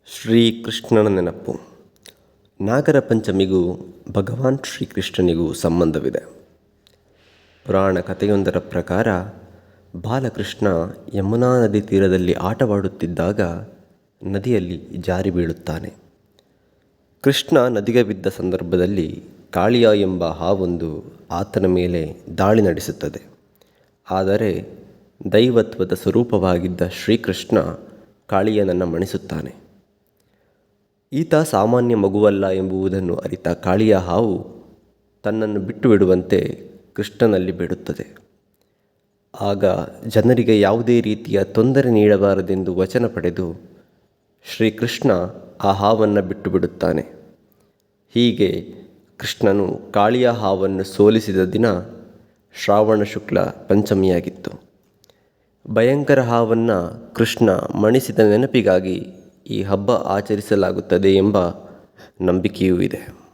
ಶ್ರೀಕೃಷ್ಣನ ನೆನಪು. ನಾಗರ ಪಂಚಮಿಗೂ ಭಗವಾನ್ ಶ್ರೀಕೃಷ್ಣನಿಗೂ ಸಂಬಂಧವಿದೆ. ಪುರಾಣ ಕಥೆಯೊಂದರ ಪ್ರಕಾರ ಬಾಲಕೃಷ್ಣ ಯಮುನಾ ನದಿ ತೀರದಲ್ಲಿ ಆಟವಾಡುತ್ತಿದ್ದಾಗ ನದಿಯಲ್ಲಿ ಜಾರಿ ಬೀಳುತ್ತಾನೆ. ಕೃಷ್ಣ ನದಿಗೆ ಬಿದ್ದ ಸಂದರ್ಭದಲ್ಲಿ ಕಾಳಿಯ ಎಂಬ ಹಾವೊಂದು ಆತನ ಮೇಲೆ ದಾಳಿ ನಡೆಸುತ್ತದೆ. ಆದರೆ ದೈವತ್ವದ ಸ್ವರೂಪವಾಗಿದ್ದ ಶ್ರೀಕೃಷ್ಣ ಕಾಳಿಯನನ್ನು ಮಣಿಸುತ್ತಾನೆ. ಈತ ಸಾಮಾನ್ಯ ಮಗುವಲ್ಲ ಎಂಬುದನ್ನು ಅರಿತ ಕಾಳಿಯ ಹಾವು ತನ್ನನ್ನು ಬಿಟ್ಟು ಬಿಡುವಂತೆ ಕೃಷ್ಣನಲ್ಲಿ ಬೇಡುತ್ತದೆ. ಆಗ ಜನರಿಗೆ ಯಾವುದೇ ರೀತಿಯ ತೊಂದರೆ ನೀಡಬಾರದೆಂದು ವಚನ ಪಡೆದು ಶ್ರೀಕೃಷ್ಣ ಆ ಹಾವನ್ನು ಬಿಟ್ಟು ಬಿಡುತ್ತಾನೆ. ಹೀಗೆ ಕೃಷ್ಣನು ಕಾಳಿಯ ಹಾವನ್ನು ಸೋಲಿಸಿದ ದಿನ ಶ್ರಾವಣ ಶುಕ್ಲ ಪಂಚಮಿಯಾಗಿತ್ತು. ಭಯಂಕರ ಹಾವನ್ನು ಕೃಷ್ಣ ಮಣಿಸಿದ ನೆನಪಿಗಾಗಿ ಈ ಹಬ್ಬ ಆಚರಿಸಲಾಗುತ್ತದೆ ಎಂಬ ನಂಬಿಕೆಯೂ ಇದೆ.